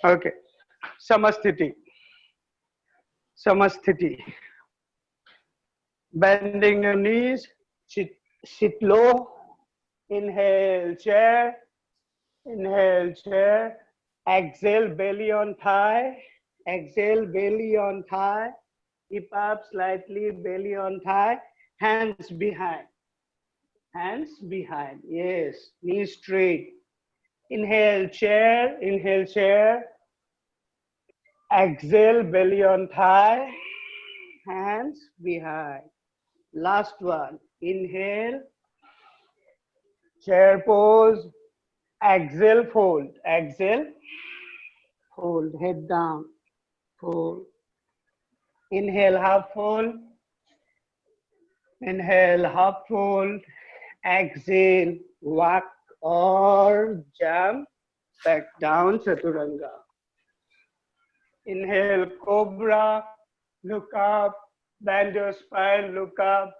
Okay. Samasthiti. Samasthiti. Bending your knees. Sit low. Inhale, chair. Inhale, chair. Exhale, belly on thigh. Exhale, belly on thigh. Hip up slightly, belly on thigh. Hands behind. Hands behind. Yes. Knees straight. Inhale, chair. Inhale, chair. Exhale, belly on thigh. Hands behind. Last one. Inhale, chair pose. Exhale, fold. Exhale, fold. Head down. Fold. Inhale, half fold. Inhale, half fold. Exhale, walk or jump back down, chaturanga. Inhale, cobra. Look up. Bend your spine. Look up.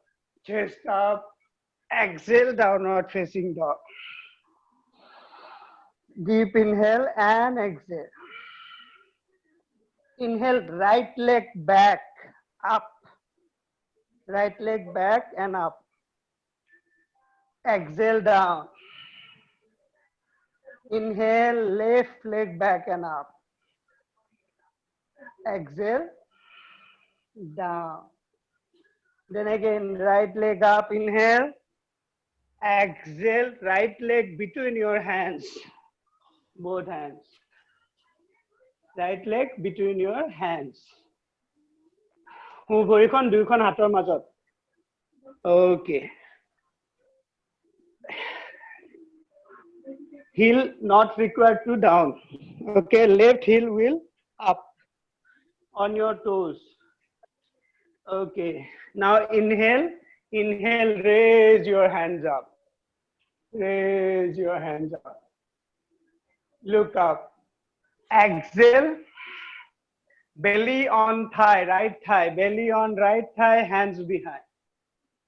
Chest up. Exhale, downward facing dog. Deep inhale and exhale. Inhale, right leg back, up. Right leg back and up. Exhale, down. Inhale, left leg back and up. Exhale, down. Then again, right leg up, inhale. Exhale, right leg between your hands. Both hands. Right leg between your hands. ভৰিখন দুইখন হাতৰ মাজত. Okay. Heel not required to down. Okay, left heel will up on your toes. Okay, now inhale, inhale, raise your hands up. Raise your hands up. Look up. Exhale, belly on thigh, right thigh, belly on right thigh, hands behind.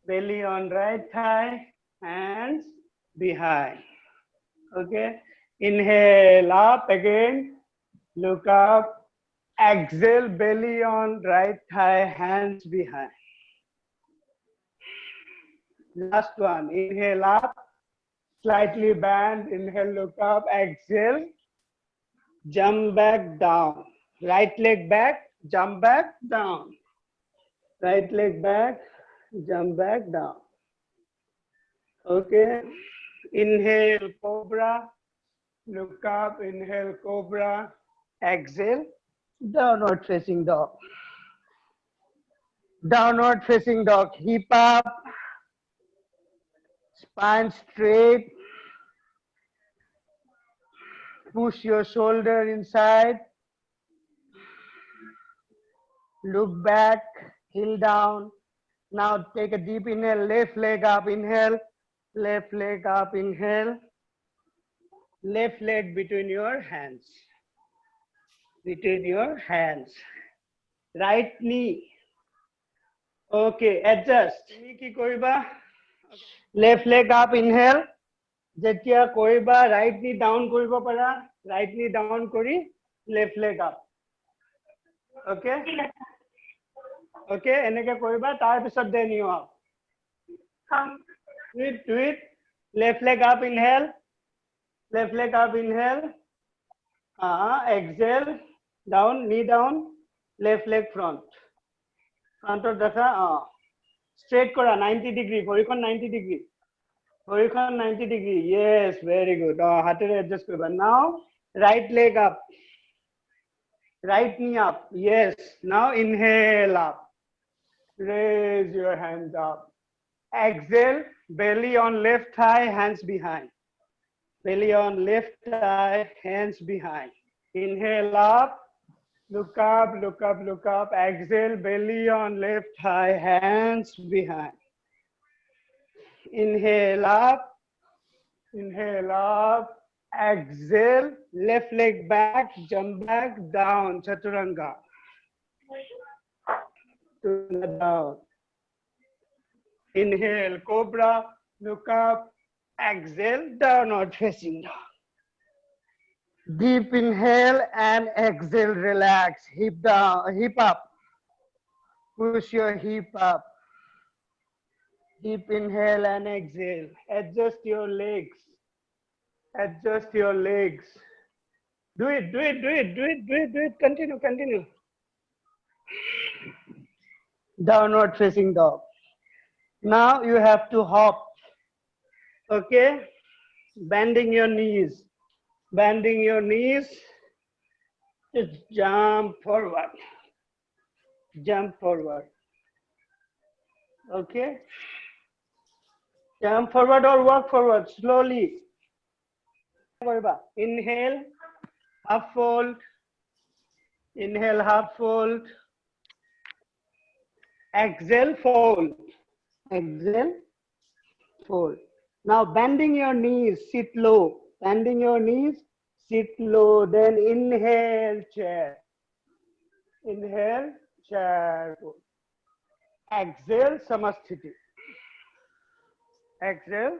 Belly on right thigh, hands behind. Okay, inhale up again, look up. Exhale, belly on right thigh, hands behind. Last one, inhale up, slightly bend, inhale, look up, exhale, jump back down. Right leg back, jump back down. Right leg back, jump back down. Okay, inhale, cobra, look up, inhale, cobra, exhale, downward facing dog. Downward facing dog, hip up, spine straight. Push your shoulder inside. Look back, heel down. Now take a deep inhale, left leg up, inhale. Left leg up, inhale. Left leg between your hands. Between your hands. Right knee. Okay, adjust. Knee ki koriba. Left leg up, inhale. Jetia koriba, right knee down koriba para. Right knee down kori, left leg up. Okay? Okay, eneke koriba, tar pisot then you up. Do it. Left leg up, inhale. Left leg up, inhale. Exhale, down, knee down. Left leg front. Front of the straight kora, 90 degree. Horikon 90 degree. Horikon 90 degree. Yes, very good. Hatere adjust koriba. Now, right leg up. Right knee up. Yes. Now inhale up. Raise your hands up. Exhale, belly on left thigh, hands behind. Belly on left thigh, hands behind. Inhale up, look up, look up, look up. Exhale, belly on left thigh, hands behind. Inhale up, inhale up. Exhale, left leg back, jump back, down, chaturanga. Down. Inhale, cobra, look up, exhale, downward facing dog. Deep inhale and exhale, relax. Hip down, hip up. Push your hip up. Deep inhale and exhale. Adjust your legs. Adjust your legs. Do it, do it, do it, do it, do it, do it. Continue, continue. Downward facing dog. Now you have to hop. Okay? Bending your knees. Bending your knees. Just jump forward. Jump forward. Okay? Jump forward or walk forward slowly. Inhale, half fold. Inhale, half fold. Exhale, fold. Exhale, fold. Now bending your knees, sit low. Bending your knees, sit low. Then inhale, chair. Inhale, chair. Exhale, samasthiti. Exhale.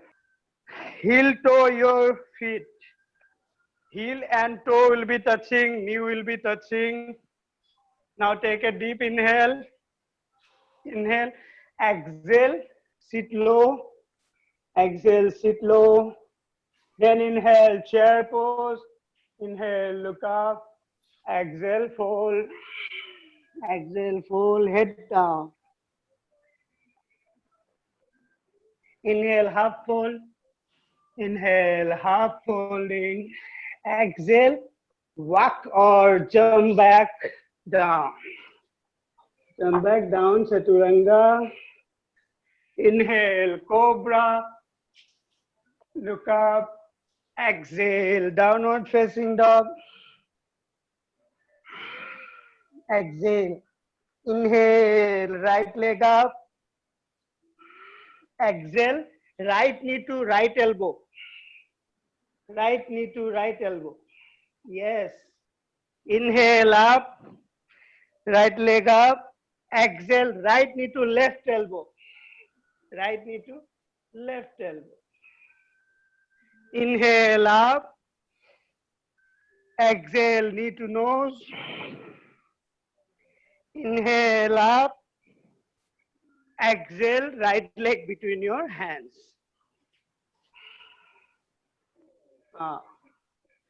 Heel toe your feet. Heel and toe will be touching, knee will be touching. Now take a deep inhale. Inhale. Exhale, sit low. Exhale, sit low. Then inhale, chair pose. Inhale, look up. Exhale, fold. Exhale, fold, head down. Inhale, half fold. Inhale, half folding. Exhale, walk or jump back down. Jump back down, Chaturanga. Inhale, cobra. Look up. Exhale, downward facing dog. Exhale. Inhale, right leg up. Exhale, right knee to right elbow. Right knee to right elbow. Yes. Inhale up. Right leg up. Exhale, right knee to left elbow. Right knee to left elbow. Inhale up. Exhale, knee to nose. Inhale up. Exhale, right leg between your hands.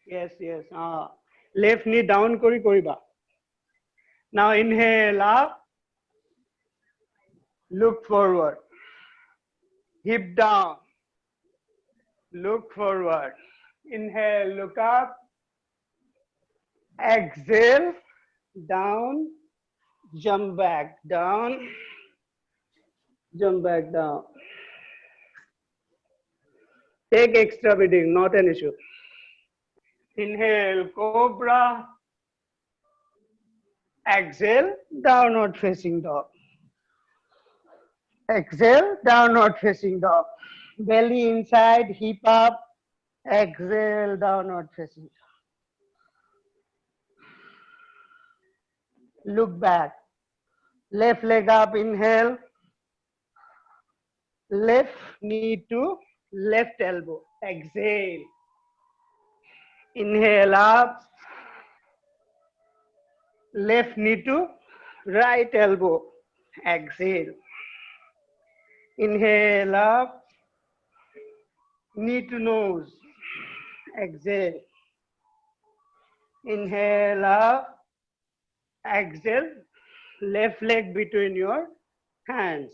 Yes, yes. Left knee down kori koriba. Now inhale up. Look forward. Hip down. Look forward. Inhale, look up. Exhale, down. Jump back down. Jump back down. Take extra breathing, not an issue. Inhale, cobra. Exhale, downward facing dog. Exhale, downward facing dog. Belly inside, hip up. Exhale, downward facing dog. Look back. Left leg up, inhale. Left knee to left elbow. Exhale. Inhale up. Left knee to right elbow. Exhale. Inhale up. Knee to nose. Exhale. Inhale up. Exhale. Left leg between your hands.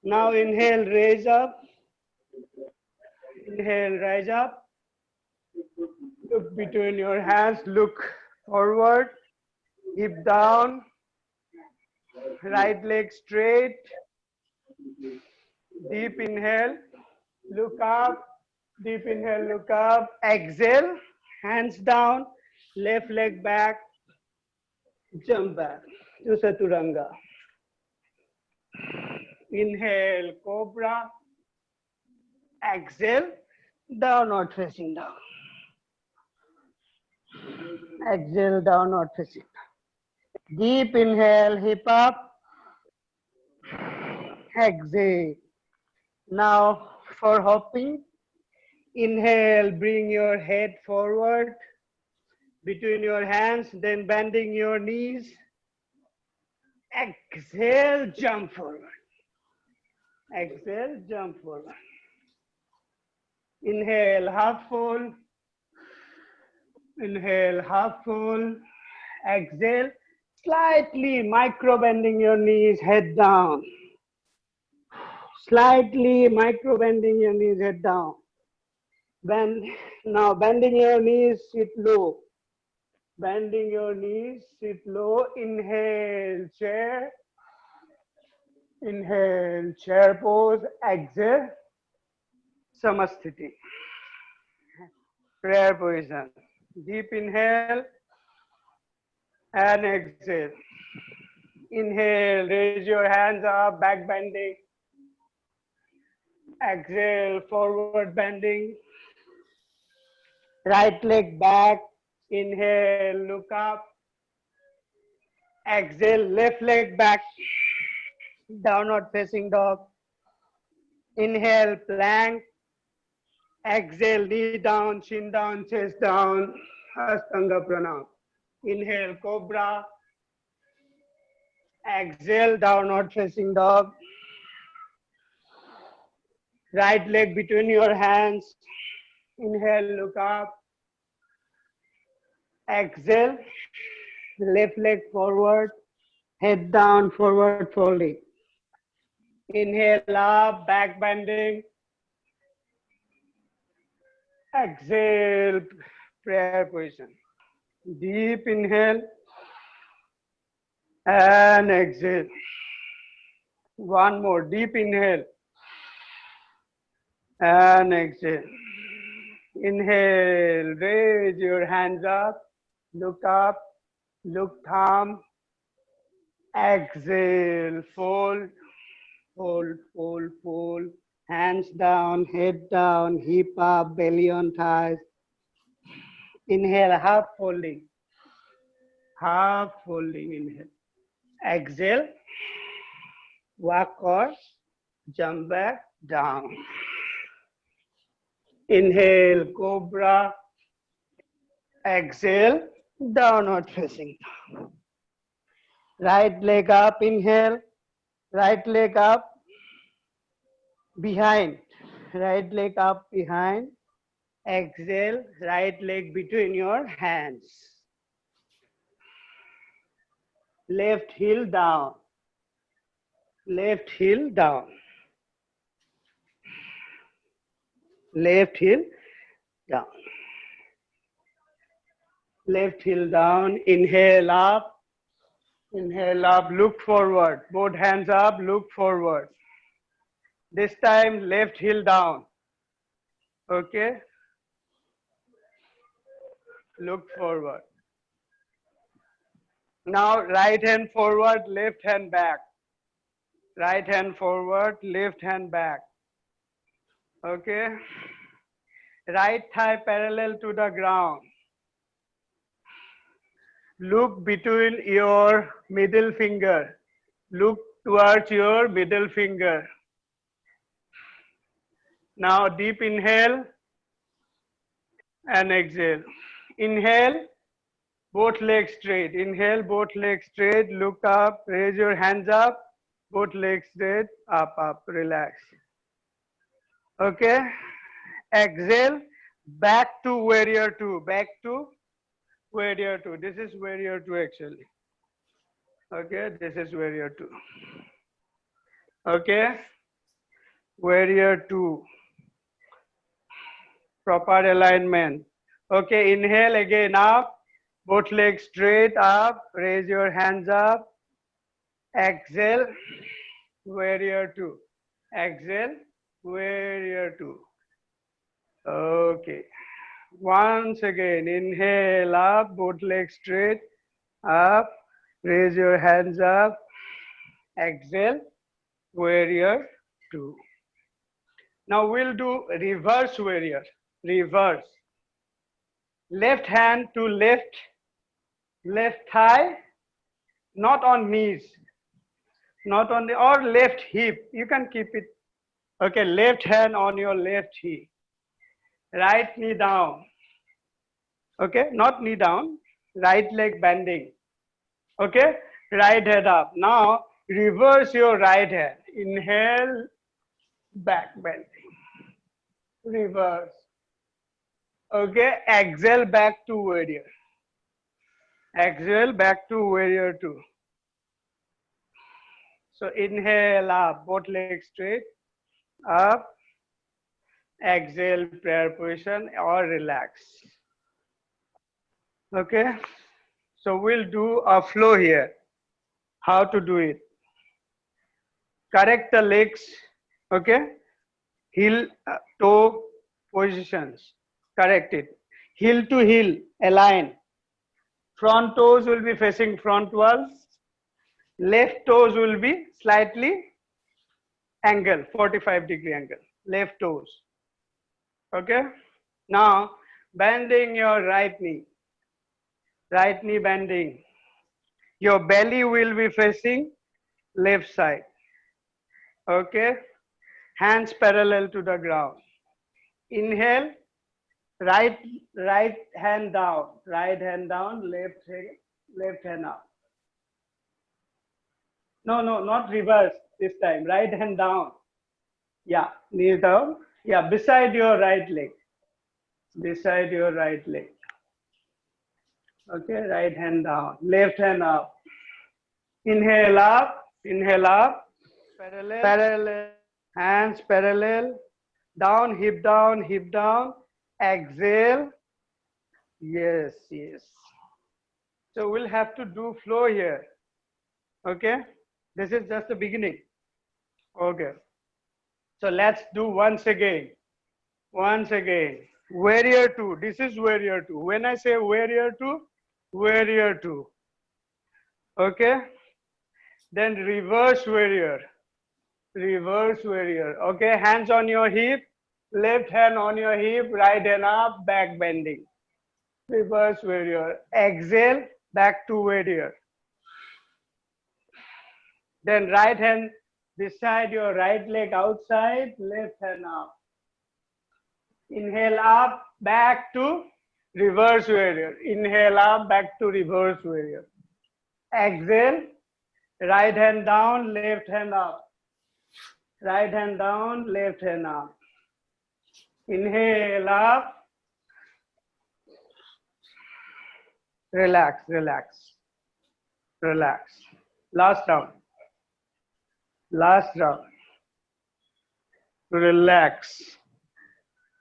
Now inhale, raise up. Inhale, rise up. Look between your hands, look forward. Hip down. Right leg straight. Deep inhale. Look up. Deep inhale, look up. Exhale. Hands down. Left leg back. Jump back to Chaturanga. Inhale, cobra. Exhale, downward facing dog. Exhale, downward facing dog. Deep inhale, hip up. Exhale. Now for hopping, Inhale, bring your head forward between your hands, then bending your knees. Exhale, jump forward. Exhale, jump forward. Inhale, half full. Inhale, half full. Exhale, slightly micro bending your knees, head down. Slightly micro bending your knees, head down. Bend. Now bending your knees, sit low. Bending your knees, sit low. Inhale, chair. Inhale, chair pose. Exhale, Samasthiti. Prayer position. Deep inhale and exhale. Inhale, raise your hands up, back bending. Exhale, forward bending. Right leg back. Inhale, look up. Exhale, left leg back. Downward facing dog. Inhale, plank. Exhale, knee down, chin down, chest down. Ashtanga pranam. Inhale, cobra. Exhale, downward facing dog. Right leg between your hands. Inhale, look up. Exhale, left leg forward, head down, forward folding. Inhale up, back bending. Exhale, prayer position. Deep inhale and exhale. One more, deep inhale and exhale. Inhale, raise your hands up, look thumb. Exhale, fold, fold, fold, fold. Hands down, head down, hip up, belly on thighs. Inhale, half folding. Half folding, inhale. Exhale, walk or jump back down. Inhale, cobra. Exhale, downward facing dog. Right leg up, inhale. Right leg up, behind. Right leg up, behind. Exhale, right leg between your hands. Left heel down. Left heel down. Left heel down. Left heel down. Inhale up. Inhale up. Look forward. Both hands up. Look forward. This time left heel down. Okay. Look forward. Now right hand forward, left hand back. Right hand forward, left hand back. Okay. Right thigh parallel to the ground. Look between your middle finger. Look towards your middle finger. Now deep inhale and exhale. Inhale, both legs straight. Inhale, both legs straight. Look up, raise your hands up. Both legs straight, up, up, relax. Okay. Exhale, back to warrior two. Back to warrior two. This is warrior two actually. Okay, this is warrior two. Okay, warrior two. Proper alignment. Okay, inhale again up. Both legs straight up. Raise your hands up. Exhale, warrior two. Exhale, warrior two. Okay. Once again, inhale up, both legs straight, up, raise your hands up, exhale, warrior two. Now we'll do reverse warrior, reverse. Left hand to left, left thigh, not on knees, not on the, or left hip, you can keep it. Okay, left hand on your left hip. right knee down. Okay, not knee down, right leg bending. Okay, right head up. Now reverse your right hand. Inhale, back bending. Reverse. Okay, exhale back to warrior. Exhale back to warrior two. So inhale up, both legs straight, up, exhale prayer position or relax. Okay, so we'll do a flow here. How to do it? Correct the legs, okay? Heel, toe positions, correct it. Heel to heel, align. Front toes will be facing front wall. Left toes will be slightly angle, 45-degree angle. Left toes. Okay. Now bending your right knee. Right knee bending. Your belly will be facing left side. Okay. Hands parallel to the ground. Inhale. Right hand down. Right hand down. Left hand up. No, not reverse this time. Right hand down. Yeah, knee down. Yeah, beside your right leg. Beside your right leg. Okay, right hand down. Left hand up. Inhale up. Inhale up. Parallel. Hands parallel. Down, hip down, hip down. Exhale. Yes, yes. So we'll have to do flow here. Okay, this is just the beginning. Okay, so let's do once again. Once again. Warrior two. This is warrior two. When I say warrior two, warrior two. Okay, then reverse warrior. Reverse warrior. Okay, hands on your hip. Left hand on your hip. Right hand up. Back bending. Reverse warrior. Exhale. Back to warrior. Then right hand beside your right leg outside, left hand up. Inhale up, back to reverse warrior. Inhale up, back to reverse warrior. Exhale, right hand down, left hand up. Right hand down, left hand up. Inhale up. Relax, relax, relax. Last round. Last round. Relax.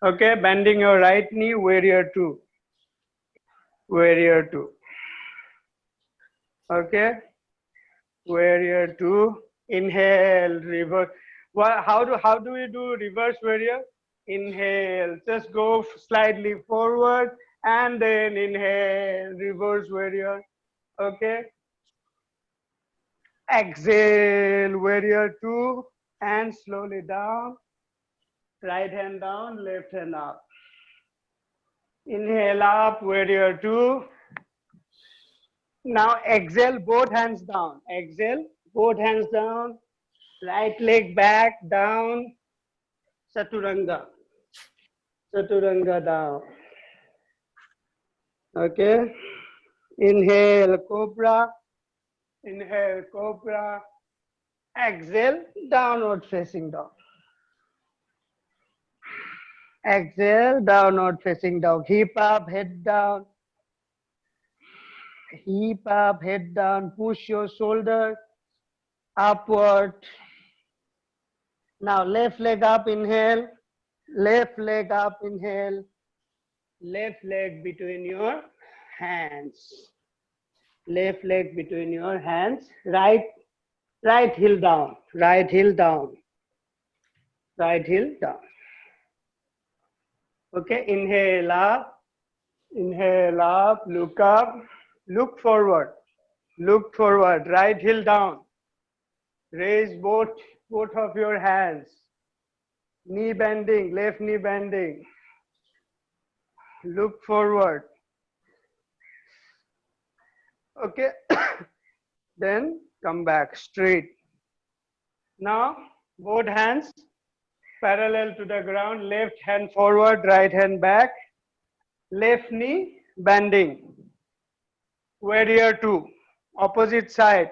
Okay, bending your right knee, warrior two. Warrior two. Okay, warrior two. Inhale, reverse. How do we do reverse warrior? Inhale, just go slightly forward and then inhale, reverse warrior. Okay. Exhale, warrior two, and slowly down. Right hand down, left hand up. Inhale up, warrior two. Now exhale, both hands down. Exhale, both hands down. Right leg back, down. Chaturanga. Chaturanga down. Okay. Inhale, cobra. Inhale, cobra. Exhale, downward facing dog. Exhale, downward facing dog. Hip up, head down. Hip up, head down. Push your shoulder upward. Now left leg up, inhale. Left leg up, inhale. Left leg between your hands. Left leg between your hands. Right heel down. Right heel down. Right heel down. Okay, inhale up. Inhale up. Look up. Look forward. Look forward. Right heel down. Raise both of your hands. Knee bending. Left knee bending. Look forward. Okay. Then come back straight. Now both hands parallel to the ground, left hand forward, right hand back, left knee bending. Warrior 2, opposite side,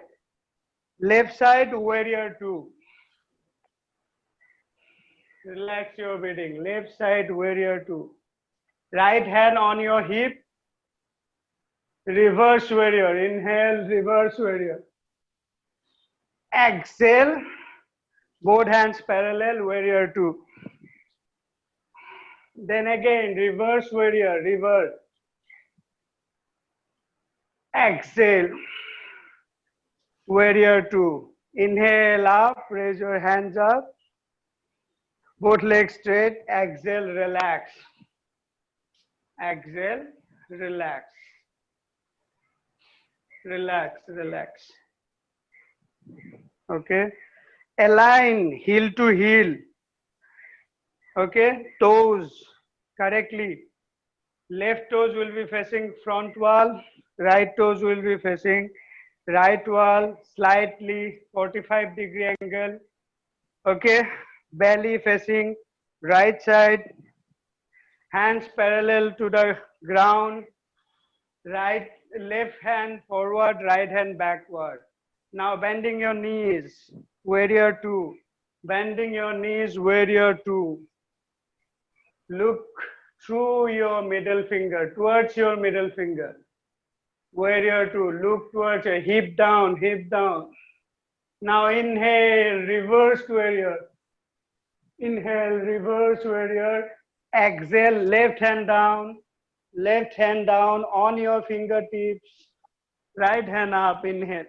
left side, warrior 2. Relax your breathing, left side, warrior 2. Right hand on your hip, reverse warrior, inhale, reverse warrior. Exhale, both hands parallel, warrior 2. Then again, reverse warrior, reverse. Exhale, warrior 2. Inhale up, raise your hands up. Both legs straight, exhale, relax. Exhale, relax. Relax, relax. Okay. Align heel to heel. Okay. Toes correctly. Left toes will be facing front wall. Right toes will be facing right wall, slightly 45-degree angle. Okay. Belly facing right side. Hands parallel to the ground. Right, left hand forward, right hand backward. Now bending your knees, warrior 2. Bending your knees, warrior 2. Look through your middle finger, towards your middle finger. Warrior 2, look towards your hip down, hip down. Now inhale, reverse warrior. Inhale, reverse warrior. Exhale, left hand down on your fingertips. Right hand up, inhale.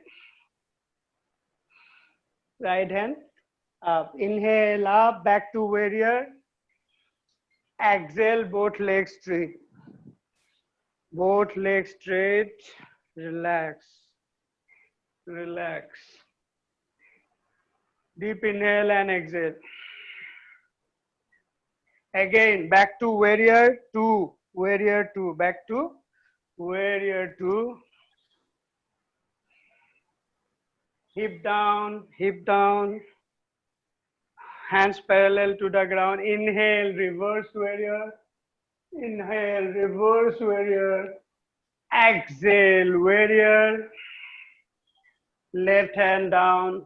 Right hand up. Inhale up, back to warrior. Exhale, both legs straight. Both legs straight. Relax. Relax. Deep inhale and exhale. Again, back to warrior 2. Warrior 2. Back to warrior 2. Hip down, hip down. Hands parallel to the ground. Inhale, reverse warrior. Inhale, reverse warrior. Exhale, warrior. Left hand down.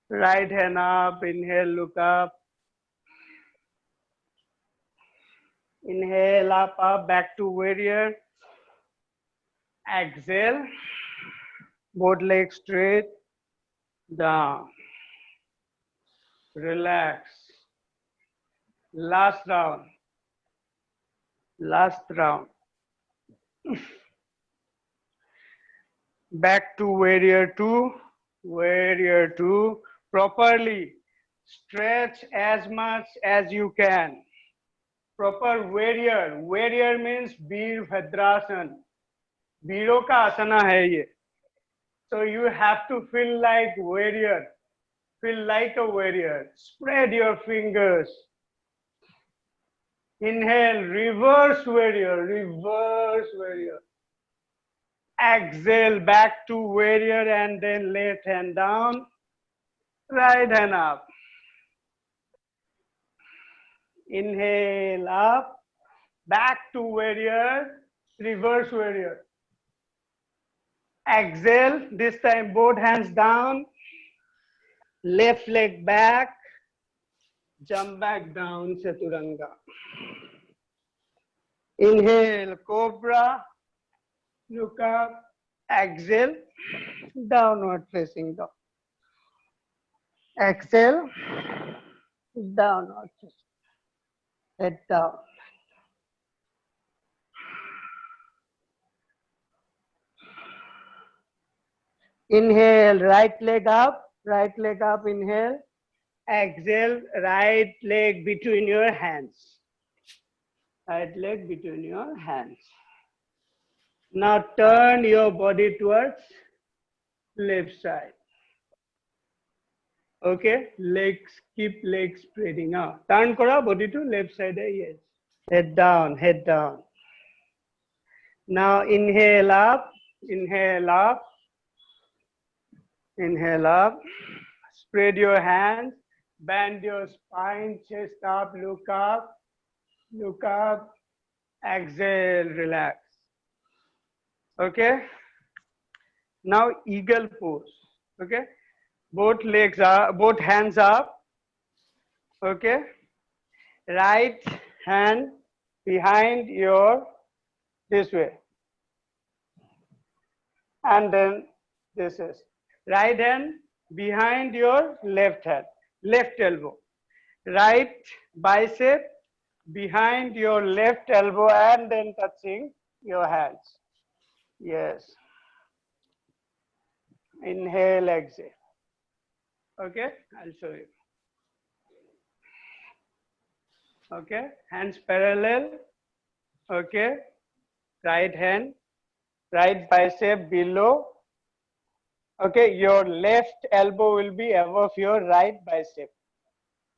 Right hand up. Inhale, look up. Inhale, up, up, back to warrior. Exhale. Both legs straight. Down. Relax. Last round. Last round. Back to warrior 2. Warrior 2. Properly stretch as much as you can. Proper warrior. Warrior means Veer Bhadrasan. Veeron ka asana hai ye. So you have to feel like warrior. Feel like a warrior. Spread your fingers. Inhale, reverse warrior, reverse warrior. Exhale, back to warrior and then left hand down, right hand up. Inhale, up, back to warrior, reverse warrior. Exhale, this time both hands down, left leg back, jump back down, Chaturanga. Inhale, cobra, look up, exhale, downward facing dog. Exhale, downward facing, head down. Inhale, right leg up, inhale. Exhale, right leg between your hands. Right leg between your hands. Now turn your body towards left side. Okay, legs, keep legs spreading out. Turn kora body to left side, yes. Head down, head down. Now inhale up, inhale up, inhale up. Spread your hands, Bend your spine, chest up, look up, look up. Exhale, relax. Okay. Now eagle pose. Okay. Both hands up. Okay. Right hand behind your this way. And then this is right hand behind your left hand, left elbow. Right bicep behind your left elbow and then touching your hands. Yes. Inhale, exhale. Okay, I'll show you. Okay, hands parallel. Okay, right hand, right bicep below. Okay, your left elbow will be above your right bicep.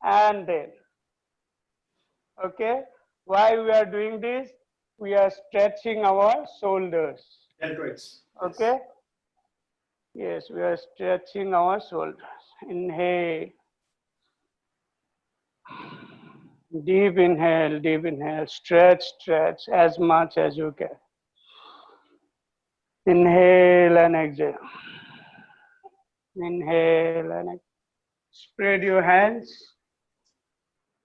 And then, okay, why we are doing this? We are stretching our shoulders. Deltoids. Okay. Yes, we are stretching our shoulders. Inhale. Deep inhale, deep inhale. Stretch, stretch as much as you can. Inhale and exhale. Inhale and exhale. Spread your hands.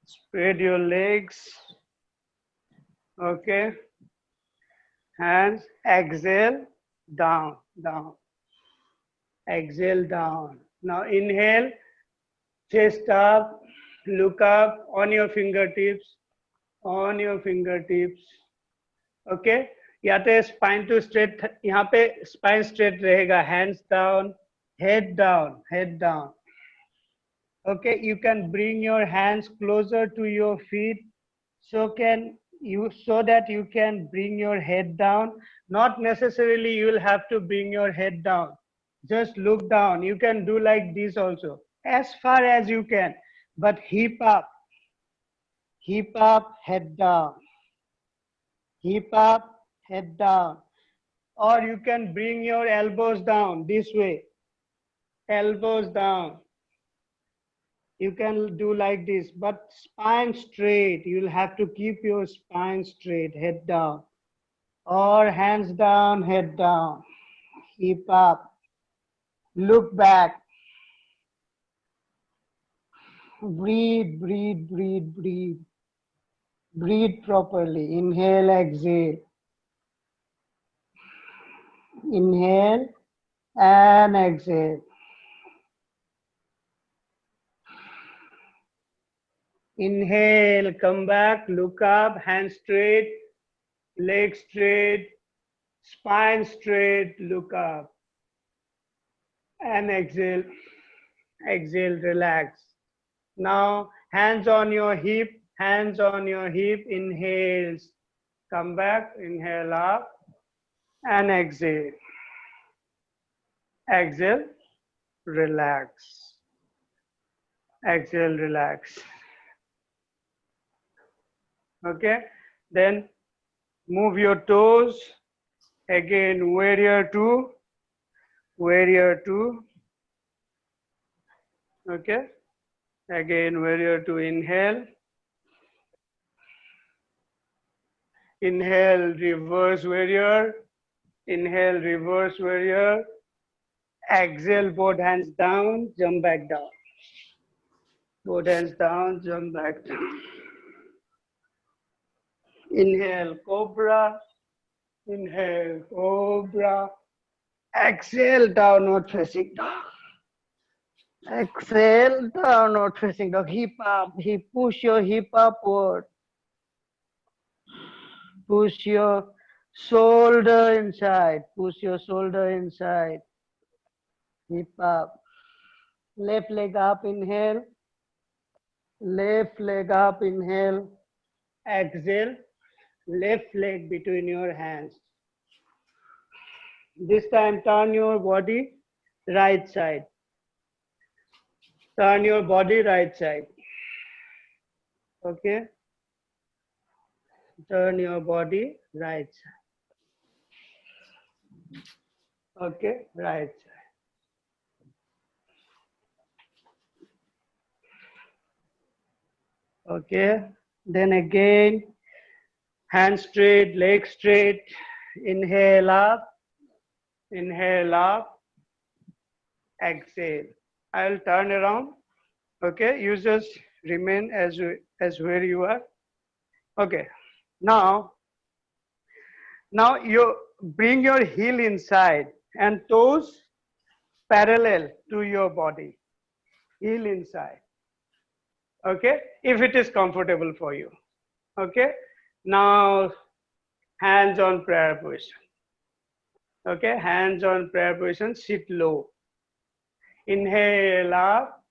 Spread your legs. Okay. Hands. Exhale. Down, down. Exhale, down. Now inhale. Chest up. Look up on your fingertips. On your fingertips. Okay यहाँ पे spine to straight, यहाँ पे spine straight रहेगा. Hands down, head down, head down. Okay, you can bring your hands closer to your feet so that you can bring your head down. Not necessarily you will have to bring your head down. Just look down. You can do like this also, as far as you can. But hip up, head down. Hip up, head down. Or you can bring your elbows down this way. Elbows down. You can do like this, but spine straight. You'll have to keep your spine straight, head down. Or hands down, head down. Hip up. Look back. Breathe, breathe, breathe, breathe. Breathe properly. Inhale, exhale. Inhale and exhale. Inhale, come back, look up, hands straight, legs straight, spine straight, look up. And exhale, exhale, relax. Now, hands on your hip, inhales. Come back, inhale up, and exhale. Exhale, relax. Exhale, relax. Okay, then move your toes. Again, warrior two, warrior two. Okay, again, warrior two. Inhale. Inhale, reverse warrior. Inhale, reverse warrior. Exhale, both hands down, jump back down. Both hands down, jump back down. Inhale, cobra. Inhale, cobra. Exhale, downward facing dog. Exhale, downward facing dog. Hip up, push your hip upward. Push your shoulder inside. Push your shoulder inside. Hip up. Left leg up, inhale. Left leg up, inhale. Exhale. Left leg between your hands. This time turn your body right side. Turn your body right side. Okay. Turn your body right side. Okay, right side. Okay. Then again, hands straight, legs straight. Inhale up, exhale. I'll turn around. Okay, you just remain as where you are. Okay. Now you bring your heel inside and toes parallel to your body. Heel inside. Okay, if it is comfortable for you. Okay, now hands on prayer position. Okay, hands on prayer position, sit low. Inhale up,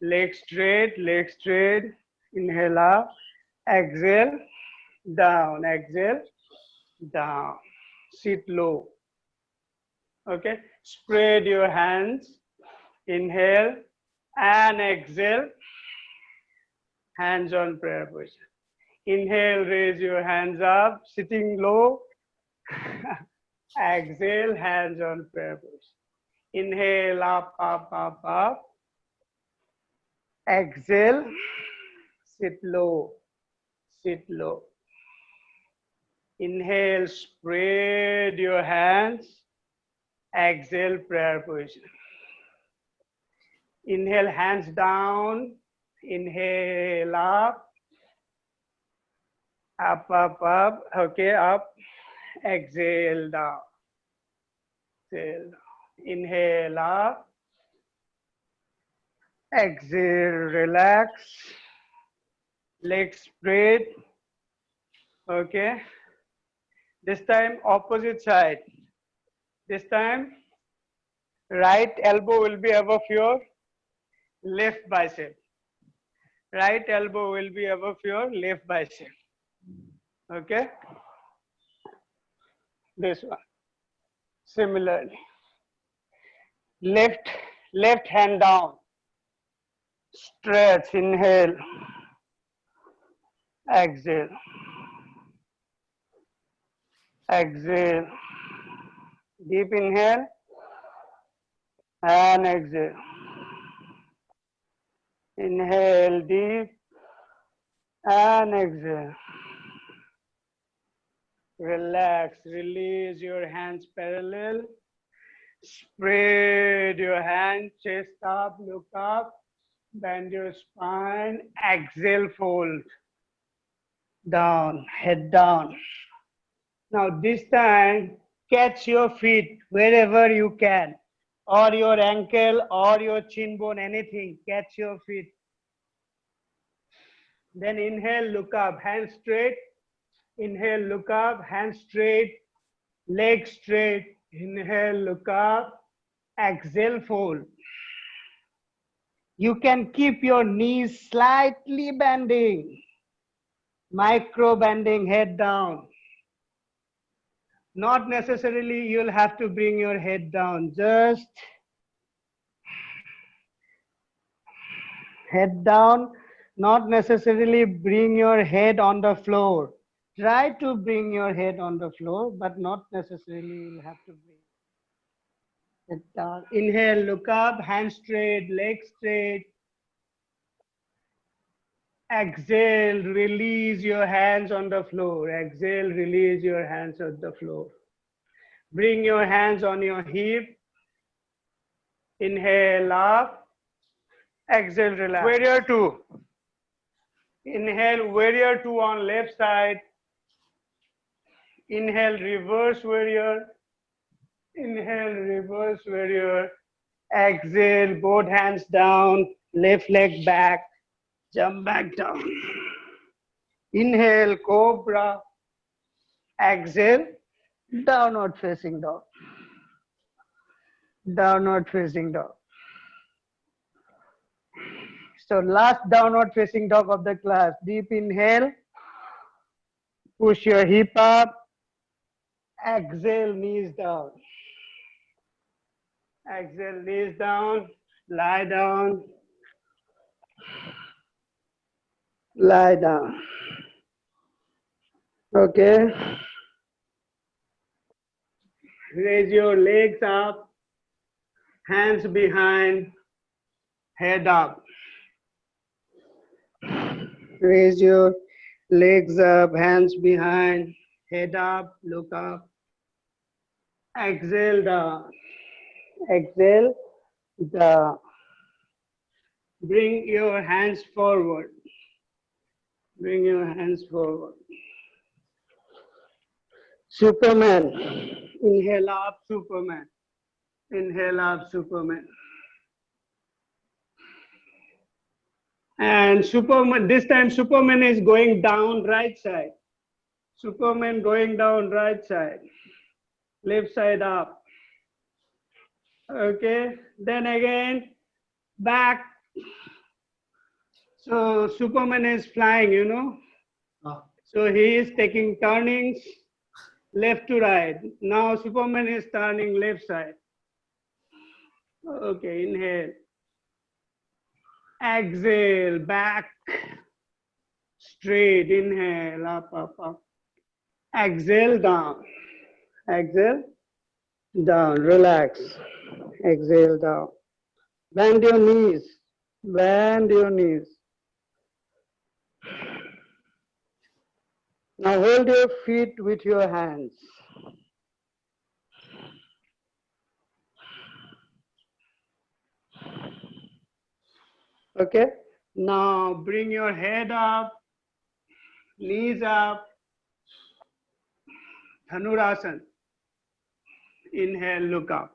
legs straight, inhale up, exhale, down, sit low. Okay, spread your hands, inhale and exhale, hands on prayer position. Inhale, raise your hands up, sitting low. Exhale, hands on prayer position. Inhale, up. Exhale, sit low. Inhale, spread your hands. Exhale, prayer position. Inhale, hands down. Inhale, up. Okay, up. Exhale, down. Inhale, up. Exhale, relax. Legs straight. Okay. This time, opposite side. This time, right elbow will be above your left bicep. Right elbow will be above your left bicep. Okay. This one. Similarly. Left hand down. Stretch. Inhale. Exhale. Exhale. Deep inhale and exhale. Inhale deep and exhale. Relax, release your hands parallel. Spread your hands, chest up, look up, bend your spine, exhale, fold. Down, head down. Now this time, catch your feet wherever you can, or your ankle, or your chin bone, anything, catch your feet. Then inhale, look up, hands straight. Inhale, look up, hands straight, legs straight. Inhale, look up, exhale, fold. You can keep your knees slightly bending, micro bending, head down. Not necessarily you'll have to bring your head down, just head down, not necessarily bring your head on the floor. Try to bring your head on the floor, but not necessarily you'll have to bring it down. Inhale, look up, hands straight, legs straight. Exhale, release your hands on the floor. Exhale, release your hands on the floor. Bring your hands on your hip. Inhale up. Exhale, relax. Warrior two. Inhale, warrior two on left side. Inhale, reverse warrior. Inhale, reverse warrior. Exhale, both hands down, left leg back, jump back down. Inhale, cobra. Exhale, downward facing dog. Downward facing dog. So last downward facing dog of the class. Deep inhale. Push your hip up. Exhale, knees down. Exhale, knees down. Lie down. Lie down. Okay. Raise your legs up. Hands behind. Head up. Raise your legs up, hands behind, head up, look up. Exhale down. Exhale down. Bring your hands forward. Bring your hands forward. Superman. Inhale up, Superman. Inhale up, Superman. And Superman, this time Superman is going down right side. Superman going down right side. Left side up. Okay. Then again, back. So Superman is flying, you know. So he is taking turnings left to right. Now Superman is turning left side. Okay, inhale. Exhale, back. Straight, inhale, up, up, up. Exhale, down. Exhale, down. Relax. Exhale, down. Bend your knees. Bend your knees. Now hold your feet with your hands. Okay. Now bring your head up, knees up. Dhanurasana. Inhale, look up.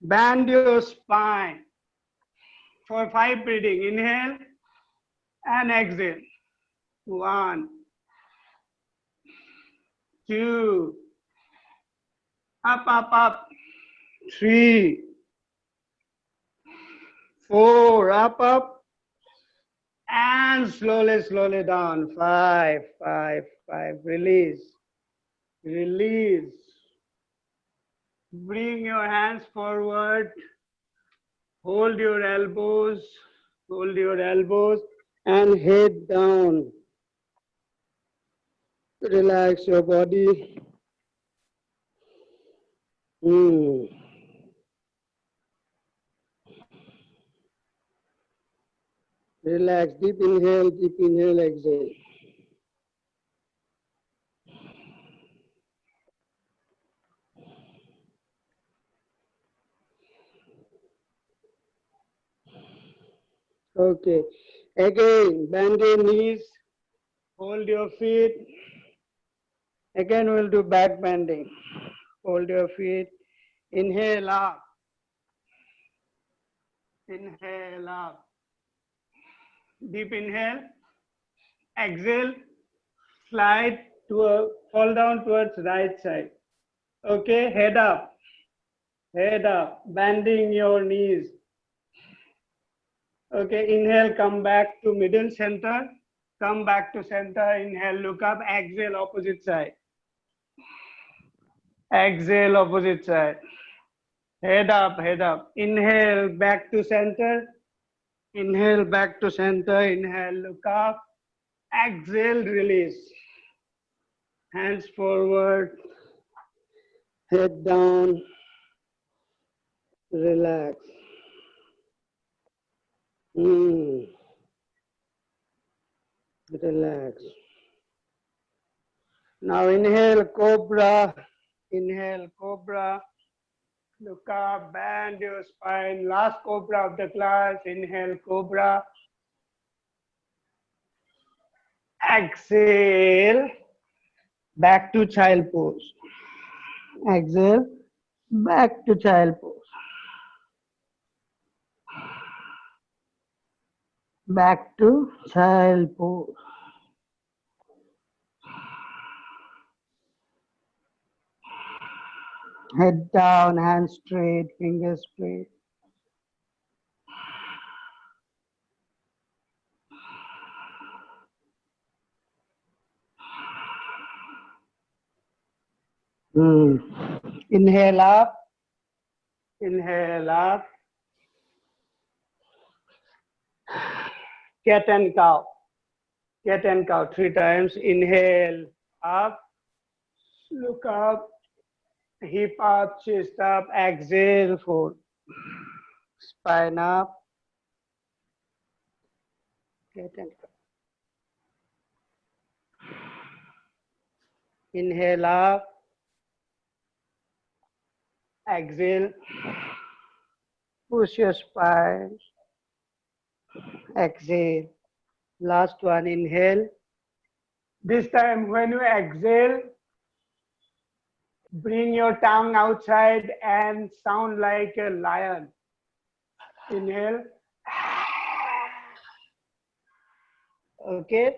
Bend your spine for 5 breathing. Inhale and exhale. 1, 2, up, up, up. 3, 4, up, up. And slowly, slowly down. 5, 5, 5. Release. Release. Bring your hands forward. Hold your elbows. Hold your elbows and head down. Relax your body. Relax. Deep inhale, exhale. Okay. Again, bend your knees. Hold your feet. Again, we'll do back bending. Hold your feet. Inhale up. Inhale up. Deep inhale. Exhale. Slide to fall down towards right side. Okay, head up. Head up. Bending your knees. Okay, inhale, come back to middle center. Come back to center. Inhale, look up. Exhale, opposite side. Exhale, opposite side. Head up, head up. Inhale, back to center. Inhale, back to center. Inhale, look up. Exhale, release. Hands forward. Head down. Relax. Relax. Now inhale, cobra. Inhale, cobra. Look up, bend your spine. Last cobra of the class. Inhale, cobra. Exhale. Back to child pose. Exhale. Back to child pose. Back to child pose. Head down, hands straight, fingers straight. Inhale up. Inhale up. Cat and cow. Cat and cow 3 times. Inhale up. Look up. Hip up, chest up. Exhale 4. Spine up. Cat and cow. Inhale up. Exhale. Push your spine. Exhale. Last one. Inhale. This time when you exhale, bring your tongue outside and sound like a lion. Inhale. Okay.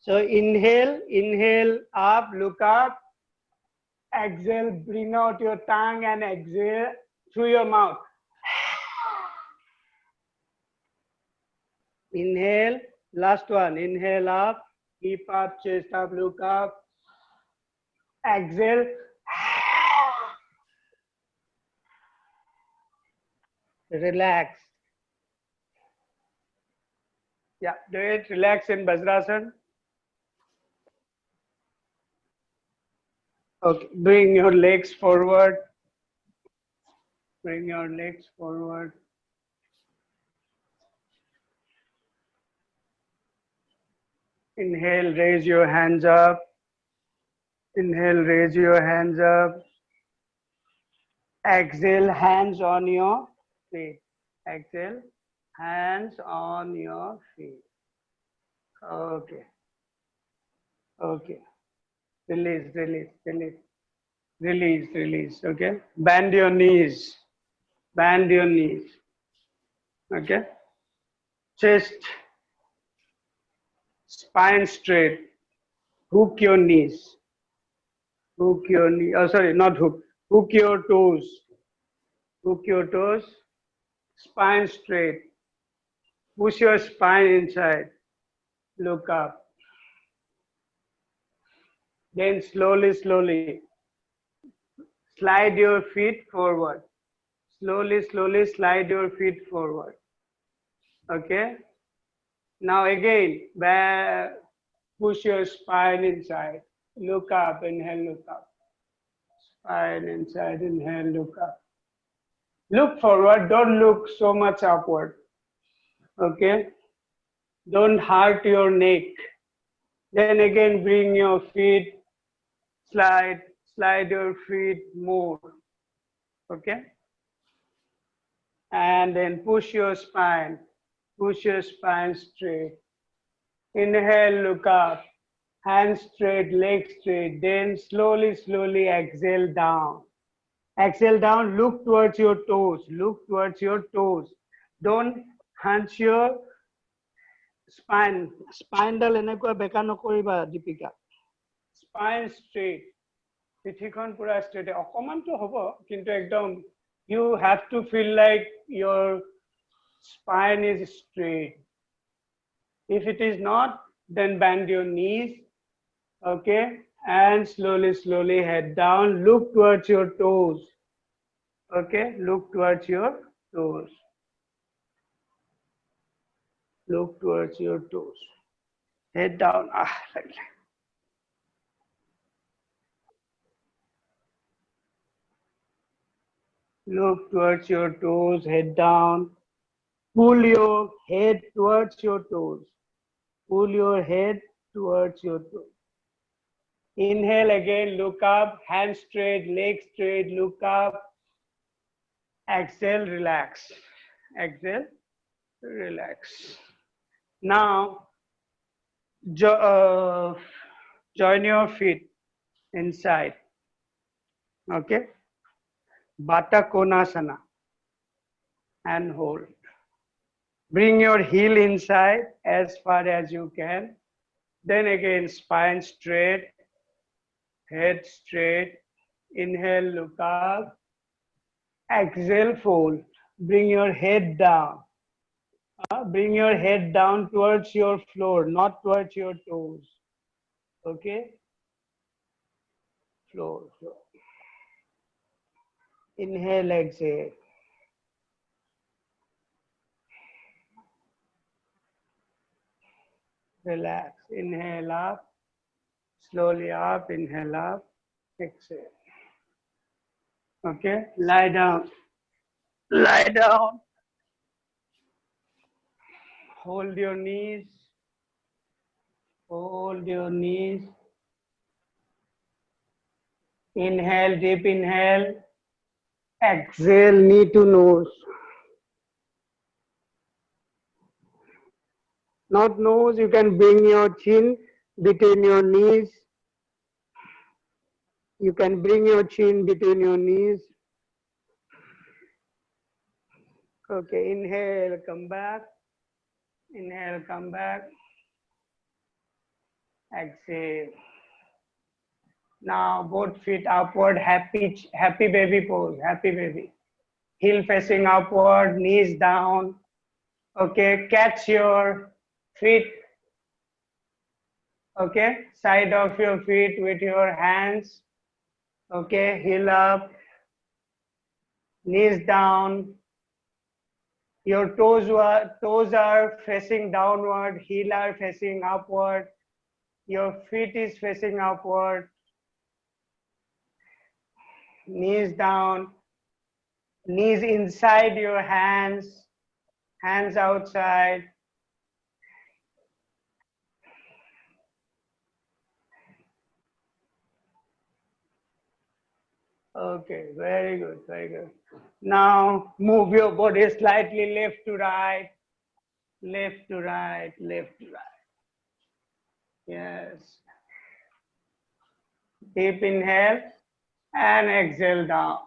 So inhale up, look up. Exhale, bring out your tongue and exhale through your mouth. Inhale, last one. Inhale up, keep up, chest up, look up. Exhale. Relax. Yeah, do it. Relax in Vajrasan. Okay, bring your legs forward. Bring your legs forward. Inhale, raise your hands up. Inhale, raise your hands up. Exhale, hands on your feet. Exhale, hands on your feet. Okay. Okay. Release, release, release. Release, release. Okay. Bend your knees. Bend your knees. Okay. Chest, spine straight. Hook your knees. Hook your knee. Oh, sorry, not hook. Hook your toes. Hook your toes. Spine straight. Push your spine inside. Look up. Then slowly, slowly slide your feet forward. Slowly, slowly slide your feet forward. Okay. Now again, push your spine inside. Look up. Inhale, look up. Spine inside. Inhale, look up. Look forward. Don't look so much upward. Okay. Don't hurt your neck. Then again, bring your feet, slide your feet more. Okay. And then push your spine straight. Inhale, look up, hands straight, legs straight. Then slowly, slowly exhale down. Exhale down, look towards your toes. Look towards your toes. Don't hunch your spine. Spine dal enekwa beka nokoriba, Deepika. Spine straight. পিঠিখন পুৰা straight. অকমানটো হ'ব, কিন্তু একদম you have to feel like your spine is straight. If it is not, then bend your knees. Okay, and slowly, slowly head down. Look towards your toes. Okay, look towards your toes. Look towards your toes. Head down. Like that. Look towards your toes, head down. Pull your head towards your toes. Pull your head towards your toes. Inhale again, look up, hands straight, legs straight, look up. Exhale, relax. Exhale, relax. Now, join your feet inside. Okay? Baddha Konasana. And hold. Bring your heel inside as far as you can. Then again, spine straight, head straight. Inhale, look up. Exhale, fold. Bring your head down. Bring your head down towards your floor, not towards your toes. Okay? Floor, floor. Inhale, exhale. Relax. Inhale up. Slowly up. Inhale up. Exhale. Okay? Lie down. Lie down. Hold your knees. Hold your knees. Inhale, deep inhale. Exhale, knee to nose. Not nose, you can bring your chin between your knees. You can bring your chin between your knees. Okay, inhale, come back. Inhale, come back. Exhale. Now both feet upward, happy baby pose, happy baby. Heel facing upward, knees down. Okay, catch your feet. Okay, side of your feet with your hands. Okay, heel up, knees down. Your toes are facing downward, heel are facing upward. Your feet is facing upward. Knees down, knees inside your hands, hands outside. Okay, very good, very good. Now move your body slightly left to right, left to right, left to right. Yes. Deep inhale and exhale down.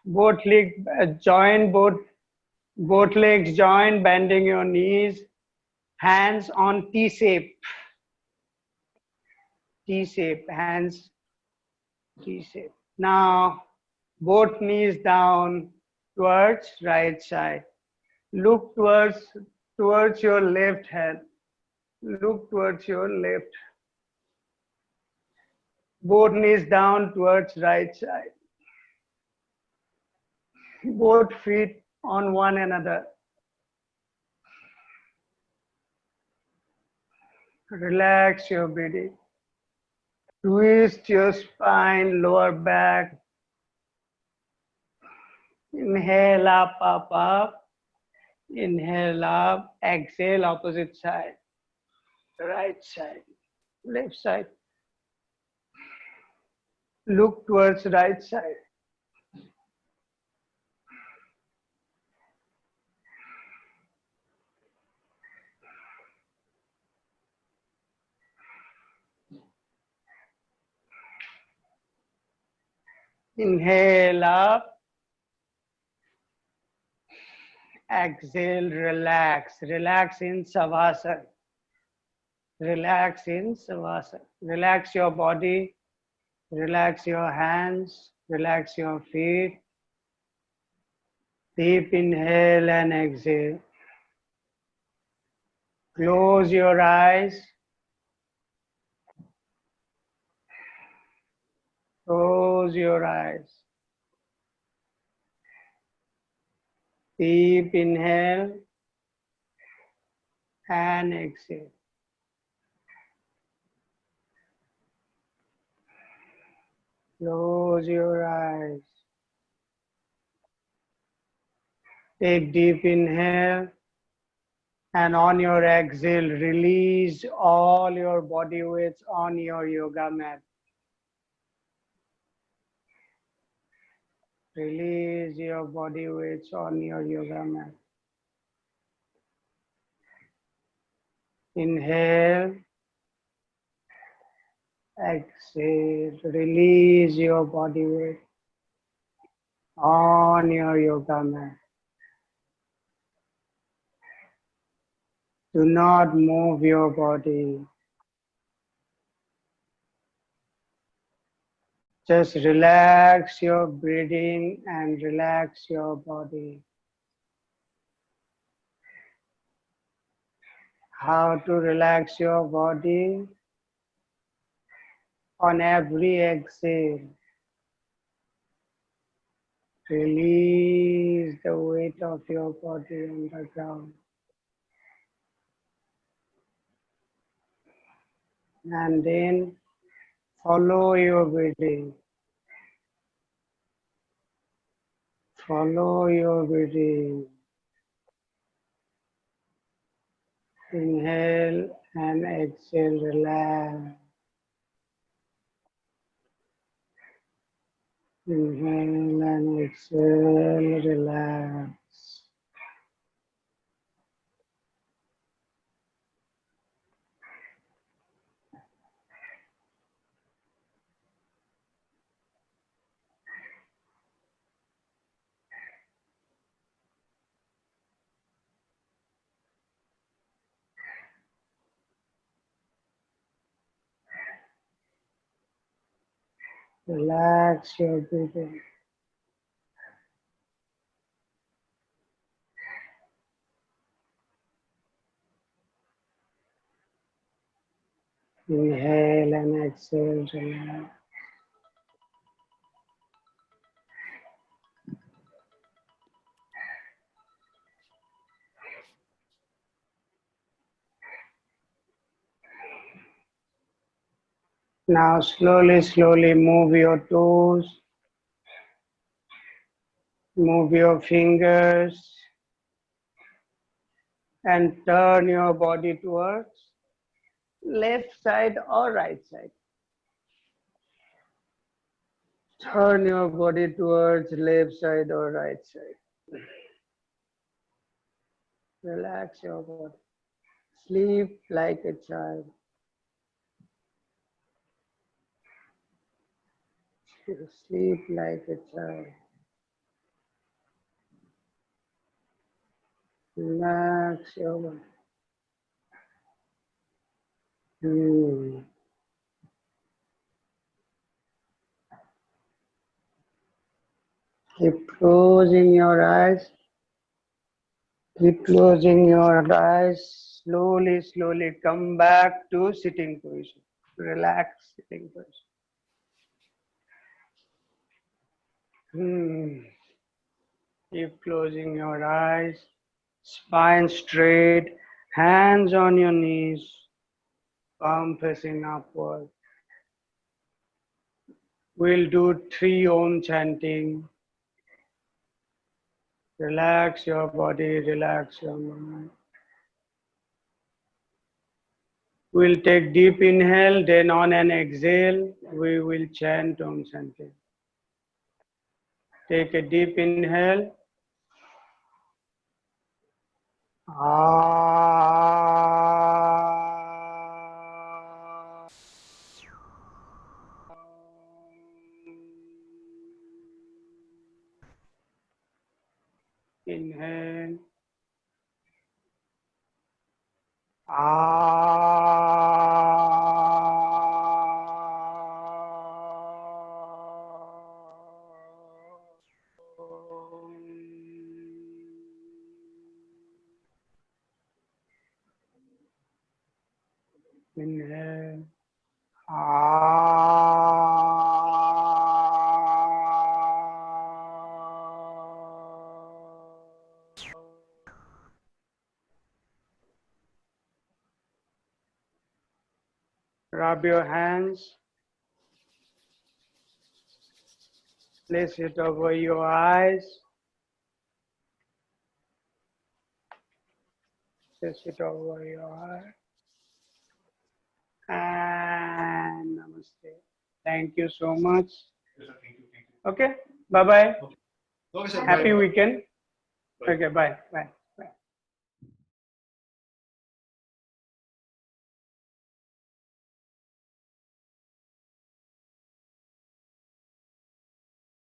Both legs join, both legs join, bending your knees, hands on T shape. T shape, hands T shape. Now both knees down towards right side. Look towards your left hand. Look towards your left. Both knees down towards right side. Both feet on one another. Relax your breathing. Twist your spine, lower back. Inhale up, up, up. Inhale up. Exhale, opposite side. Right side. Left side. Look towards right side. Inhale up. Exhale, relax. Relax in Savasana. Relax in Savasana. Relax your body. Relax your hands. Relax your feet. Deep inhale and exhale. Close your eyes. Close your eyes. Deep inhale and exhale. Close your eyes. Take deep inhale and on your exhale, release all your body weights on your yoga mat. Release your body weights on your yoga mat. Inhale, exhale, release your body weight on your yoga mat. Do not move your body. Just relax your breathing and relax your body. How to relax your body? On every exhale, release the weight of your body on the ground. And then follow your breathing. Follow your breathing. Inhale and exhale, relax. Inhale and exhale, relax. Relax your breathing. Inhale and exhale, relax. Now slowly move your toes, move your fingers, and turn your body towards left side or right side. Turn your body towards left side or right side. Relax your body. Sleep like a child. Sleep like a child. Relax your body. Keep closing your eyes. Keep closing your eyes. Slowly come back to sitting position. Relax sitting position. Keep closing your eyes. Spine straight. Hands on your knees. Palm facing upward. We'll do 3 Om chanting. Relax your body, relax your mind. We'll take deep inhale, then on an exhale, we will chant Om Shanti. Take a deep inhale. Inhale. Inhale. Rub your hands. Place it over your eyes. Place it over your eyes. And namaste. Thank you so much. Okay, bye-bye. Happy weekend. Okay, bye.